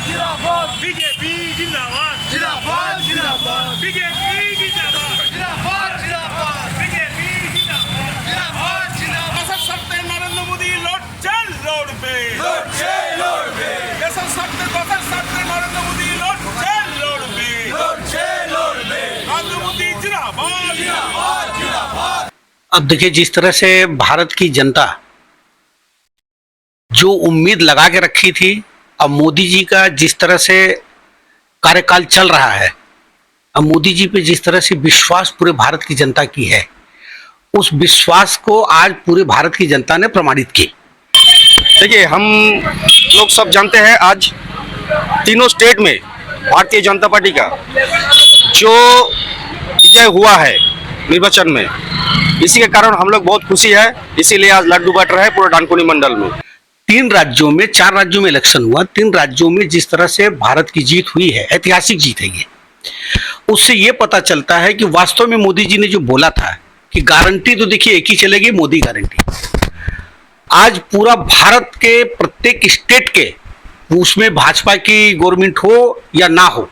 जिंदाबाद बीजेपी जिंदाबाद जिंदाबाद जिंदाबाद बीजेपी जिंदाबाद जिंदाबाद जिंदाबाद बीजेपी जिंदाबाद जिंदाबाद जिंदाबाद सशक्त नरेंद्र मोदी लौट चल रोड पे लोट पे सशक्त नरेंद्र मोदी लौट चल रोड पे लोट पे नरेंद्र मोदी जिंदाबाद जिंदाबाद जिंदाबाद। अब देखिए, जिस तरह से भारत की जनता जो उम्मीद लगा के रखी थी, अब मोदी जी का जिस तरह से कार्यकाल चल रहा है, अब मोदी जी पे जिस तरह से विश्वास पूरे भारत की जनता की है, उस विश्वास को आज पूरे भारत की जनता ने प्रमाणित की। देखिए, हम लोग सब जानते हैं आज तीनों स्टेट में भारतीय जनता पार्टी का जो विजय हुआ है निर्वाचन में, इसी के कारण हम लोग बहुत खुशी है। इसीलिए आज लड्डू बट रहे हैं पूरे डानकुनी मंडल में। 3 राज्यों में, 4 राज्यों में इलेक्शन हुआ, 3 राज्यों में जिस तरह से भारत की जीत हुई है, ऐतिहासिक जीत है ये। उससे ये पता चलता है कि वास्तव में मोदी जी ने जो बोला था कि गारंटी तो देखिए एक ही चलेगी, मोदी गारंटी। आज पूरा भारत के प्रत्येक स्टेट के, उसमें भाजपा की गवर्नमेंट हो या ना हो,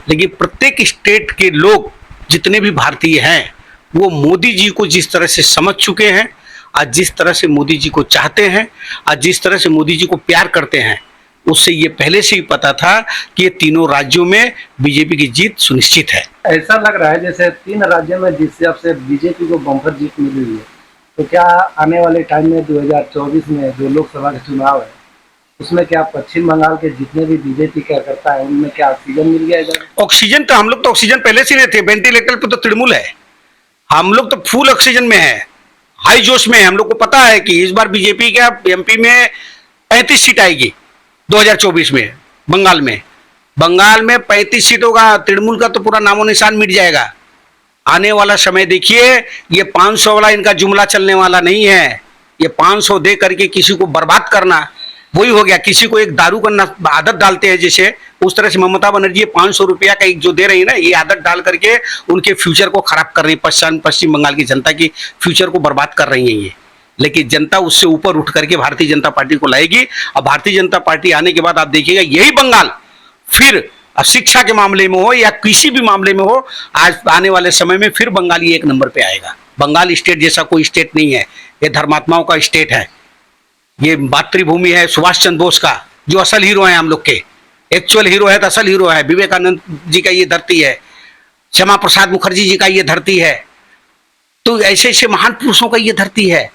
लेकिन प्रत्येक स्टेट के लोग जितने भी भारतीय हैं वो मोदी जी को जिस तरह से समझ चुके हैं, आज जिस तरह से मोदी जी को चाहते हैं, आज जिस तरह से मोदी जी को प्यार करते हैं, उससे ये पहले से ही पता था कि ये तीनों राज्यों में बीजेपी की जीत सुनिश्चित है। ऐसा लग रहा है जैसे 3 राज्यों में जिस हिसाब से बीजेपी को बम्पर जीत मिली हुई है, तो क्या आने वाले टाइम में 2024 में जो लोकसभा के चुनाव है, उसमें क्या पश्चिम बंगाल के जितने भी बीजेपी कार्यकर्ता है उनमें क्या ऑक्सीजन मिल गया इधर? ऑक्सीजन तो हम लोग तो ऑक्सीजन पहले से रहते, वेंटिलेटर पे तो तृणमूल है, हम लोग तो फुल ऑक्सीजन में है, हाई जोश में है। हम लोग को पता है कि इस बार बीजेपी का एमपी में 35 सीट आएगी 2024 में। बंगाल में 35 सीट होगा। तृणमूल का तो पूरा नामो निशान मिट जाएगा। आने वाला समय देखिए, ये 500 वाला इनका जुमला चलने वाला नहीं है। ये 500 दे करके किसी को बर्बाद करना वही हो गया। किसी को एक दारू का आदत डालते हैं, जैसे उस तरह से ममता बनर्जी 500 रुपया का एक जो दे रही है ना, ये आदत डाल करके उनके फ्यूचर को खराब कर रही है। पश्चिम बंगाल की जनता की फ्यूचर को बर्बाद कर रही है ये। लेकिन जनता उससे ऊपर उठ करके भारतीय जनता पार्टी को लाएगी। और भारतीय जनता पार्टी आने के बाद आप देखिएगा, यही बंगाल फिर शिक्षा के मामले में हो या किसी भी मामले में हो, आज आने वाले समय में फिर बंगाली 1 नंबर पे आएगा। बंगाल स्टेट जैसा कोई स्टेट नहीं है, ये धर्मात्माओं का स्टेट है। ये मातृभूमि है सुभाष चंद्र बोस का, जो असल हीरो है हम लोग के। एक्चुअल हीरो है तो असल हीरो है। विवेकानंद जी का ये धरती है, श्यामा प्रसाद मुखर्जी जी का ये धरती है। तो ऐसे ऐसे महान पुरुषों का ये धरती है।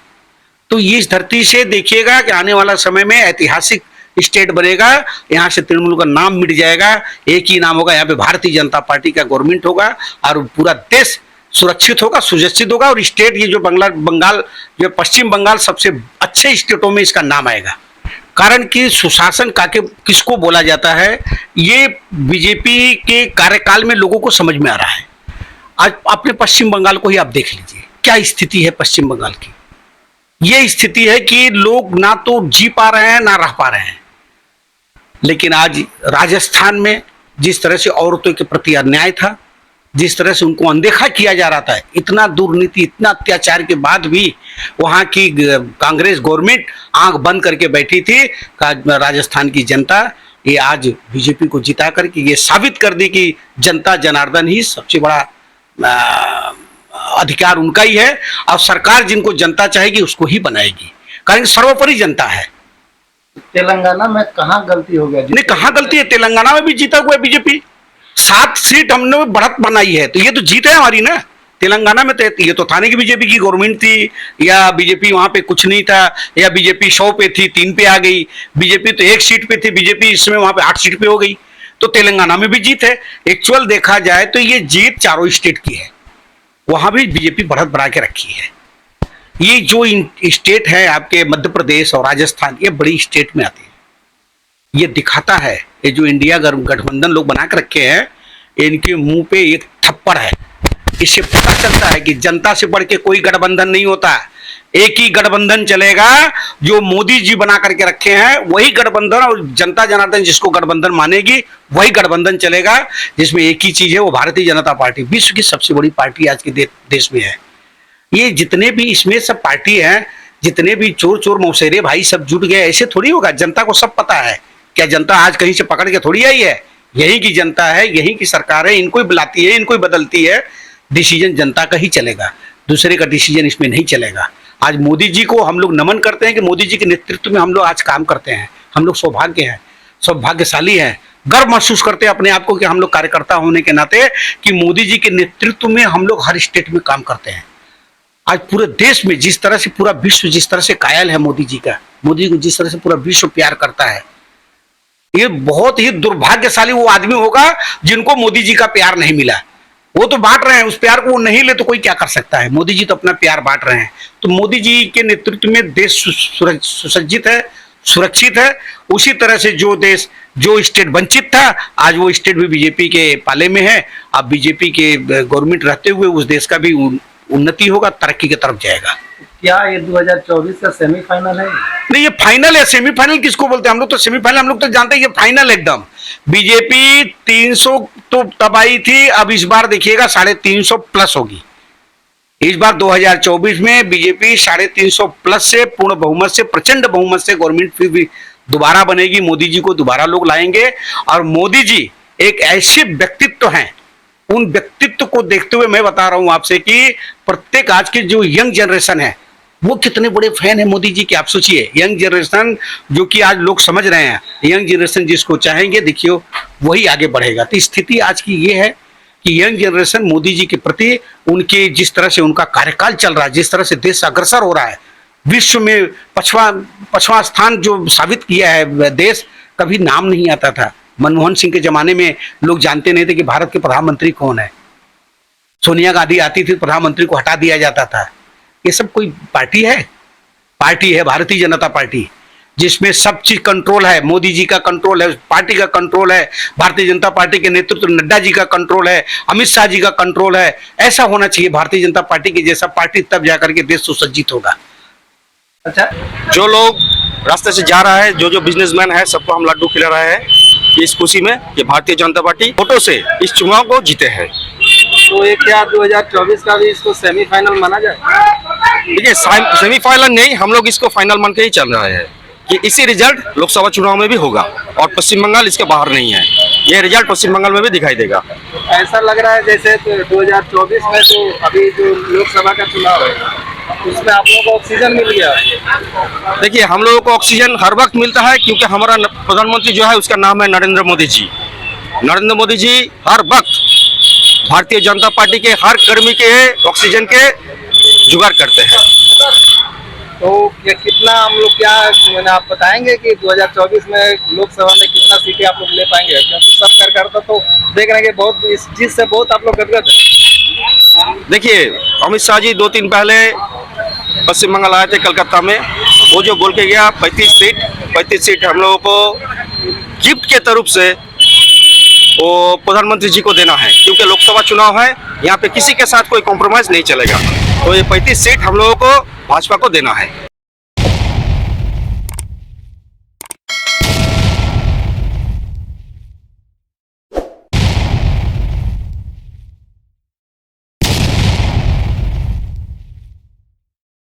तो ये इस धरती से देखिएगा कि आने वाला समय में ऐतिहासिक स्टेट बनेगा। यहाँ से तृणमूल का नाम मिट जाएगा, एक ही नाम होगा, यहाँ पे भारतीय जनता पार्टी का गवर्नमेंट होगा और पूरा देश सुरक्षित होगा, सुरक्षित होगा। और स्टेट ये जो बंगाल जो पश्चिम बंगाल सबसे अच्छे स्टेटों में इसका नाम आएगा। कारण कि सुशासन काके किसको बोला जाता है, ये बीजेपी के कार्यकाल में लोगों को समझ में आ रहा है। आज अपने पश्चिम बंगाल को ही आप देख लीजिए, क्या स्थिति है पश्चिम बंगाल की। ये स्थिति है कि लोग ना तो जी पा रहे हैं ना रह पा रहे हैं। लेकिन आज राजस्थान में जिस तरह से औरतों के प्रति अन्याय था, जिस तरह से उनको अनदेखा किया जा रहा था, इतना दुर्नीति, इतना अत्याचार के बाद भी वहाँ की कांग्रेस गवर्नमेंट आंख बंद करके बैठी थी। राजस्थान की जनता ये आज बीजेपी को जिता करके ये साबित कर दी कि जनता जनार्दन ही सबसे बड़ा अधिकार उनका ही है। और सरकार जिनको जनता चाहेगी उसको ही बनाएगी, कारण सर्वोपरि जनता है। तेलंगाना में कहाँ गलती हो गया? नहीं, कहाँ गलती है? तेलंगाना में भी जीता हुआ है बीजेपी। 7 सीट हमने बढ़त बनाई है, तो ये तो जीत है हमारी ना। तेलंगाना में तो ये तो था नहीं कि बीजेपी की गवर्नमेंट थी या बीजेपी वहां पे कुछ नहीं था, या बीजेपी 100 पे थी 3 पे आ गई। बीजेपी तो 1 सीट पे थी, बीजेपी इसमें वहां पे 8 सीट पे हो गई। तो तेलंगाना में भी जीत है। एक्चुअल देखा जाए तो ये जीत चारों स्टेट की है, वहां भी बीजेपी बढ़त बढ़ा के रखी है। ये जो स्टेट है आपके मध्य प्रदेश और राजस्थान, ये बड़ी स्टेट में आती है। ये दिखाता है, ये जो इंडिया गठबंधन लोग बना के रखे हैं, इनके मुंह पे एक थप्पड़ है। इससे पता चलता है कि जनता से बढ़ के कोई गठबंधन नहीं होता। एक ही गठबंधन चलेगा जो मोदी जी बना करके रखे हैं, वही गठबंधन, और जनता जनार्दन जिसको गठबंधन मानेगी वही गठबंधन चलेगा, जिसमें एक ही चीज है, वो भारतीय जनता पार्टी विश्व की सबसे बड़ी पार्टी आज के देश में है। ये जितने भी इसमें सब पार्टी हैं, जितने भी चोर चोर मौसेरे भाई सब जुट गए, ऐसे थोड़ी होगा। जनता को सब पता है क्या जनता आज कहीं से पकड़ के थोड़ी आई है? यही की जनता है, यही की सरकार है, इनको ही बुलाती है, इनको ही बदलती है। डिसीजन जनता का ही चलेगा, दूसरे का डिसीजन इसमें नहीं चलेगा। आज मोदी जी को हम लोग नमन करते हैं कि मोदी जी के नेतृत्व में हम लोग आज काम करते हैं। हम लोग सौभाग्यशाली हैं, गर्व महसूस करते हैं अपने आप को कि हम लोग कार्यकर्ता होने के नाते कि मोदी जी के नेतृत्व में हम लोग हर स्टेट में काम करते हैं। आज पूरे देश में जिस तरह से पूरा विश्व जिस तरह से कायल है मोदी जी का, मोदी को जिस तरह से पूरा विश्व प्यार करता है, ये बहुत ही दुर्भाग्यशाली वो आदमी होगा जिनको मोदी जी का प्यार नहीं मिला। वो तो बांट रहे हैं, उस प्यार को वो नहीं ले तो कोई क्या कर सकता है? मोदी जी तो अपना प्यार बांट रहे हैं। तो मोदी जी के नेतृत्व में देश सुसज्जित है, सुरक्षित है। उसी तरह से जो स्टेट वंचित था, आज वो स्टेट भी बीजेपी के पाले में है। अब बीजेपी के गवर्नमेंट रहते हुए उस देश का भी उन्नति होगा, तरक्की की तरफ जाएगा। क्या ये 2024 का सेमीफाइनल है? नहीं, ये फाइनल है। सेमीफाइनल किसको बोलते हैं? हम लोग तो सेमीफाइनल, हम लोग तो जानते हैं ये फाइनल एकदम। बीजेपी 300 तो तब आई थी, अब इस बार देखिएगा 350 प्लस होगी। इस बार 2024 में बीजेपी 350 प्लस से पूर्ण बहुमत से, प्रचंड बहुमत से गवर्नमेंट फिर भी दोबारा बनेगी। मोदी जी को दोबारा लोग लाएंगे। और मोदी जी एक ऐसे व्यक्तित्व हैं, उन व्यक्तित्व को देखते हुए मैं बता रहा हूं आपसे कि प्रत्येक आज की जो यंग जनरेशन है वो कितने बड़े फैन है मोदी जी के। आप सोचिए, यंग जनरेशन जो कि आज लोग समझ रहे हैं, यंग जनरेशन जिसको चाहेंगे देखियो वही आगे बढ़ेगा। तो स्थिति आज की ये है कि यंग जनरेशन मोदी जी के प्रति उनके जिस तरह से उनका कार्यकाल चल रहा है, जिस तरह से देश अग्रसर हो रहा है, विश्व में पछवा स्थान जो साबित किया है देश, कभी नाम नहीं आता था। मनमोहन सिंह के जमाने में लोग जानते नहीं थे कि भारत के प्रधानमंत्री कौन है। सोनिया गांधी आती थी, प्रधानमंत्री को हटा दिया जाता था। ये सब कोई पार्टी है? पार्टी है भारतीय जनता पार्टी, जिसमें सब चीज कंट्रोल है। मोदी जी का कंट्रोल है, पार्टी का कंट्रोल है, भारतीय जनता पार्टी के नेतृत्व नड्डा जी का कंट्रोल है, अमित शाह जी का कंट्रोल है। ऐसा होना चाहिए भारतीय जनता पार्टी के जैसा पार्टी, तब जाकर के देश सुसज्जित होगा। अच्छा, जो लोग रास्ते से जा रहा है, जो बिजनेसमैन है, सबको हम लड्डू खिला रहे हैं इस खुशी में कि भारतीय जनता पार्टी वोटों से इस चुनाव को जीते हैं। तो ये क्या 2024 का भी इसको सेमीफाइनल माना जाए? देखिए, सेमीफाइनल नहीं, हम लोग इसको फाइनल मान के ही चल रहे हैं कि इसी रिजल्ट लोकसभा चुनाव में भी होगा और पश्चिम बंगाल इसके बाहर नहीं है। ये रिजल्ट पश्चिम बंगाल में भी दिखाई देगा। ऐसा लग रहा है जैसे 2024 में तो अभी जो लोकसभा का चुनाव है उसमें आप लोगों को ऑक्सीजन मिल गया। देखिए, हम लोगों को ऑक्सीजन हर वक्त मिलता है क्योंकि हमारा प्रधानमंत्री जो है उसका नाम है नरेंद्र मोदी जी। नरेंद्र मोदी जी हर वक्त भारतीय जनता पार्टी के हर कर्मी के ऑक्सीजन के जुगाड़ करते हैं। तो कितना हम लोग क्या मैंने आप बताएंगे कि 2024 में लोकसभा में कितना सीटें आप लोग ले पाएंगे? क्योंकि सब कार्यकर्ता तो देख रहे हैं कि बहुत इस चीज से बहुत आप लोग गदगद है। देखिए, अमित शाह जी 2 दिन पहले पश्चिम बंगाल आए थे कलकत्ता में। वो जो बोल के गया 35 सीट हम लोगों को गिफ्ट के तरफ से वो प्रधानमंत्री जी को देना है, क्योंकि लोकसभा चुनाव है, यहाँ पे किसी के साथ कोई कॉम्प्रोमाइज नहीं चलेगा। तो ये 35 सीट हम लोगों को भाजपा को देना है।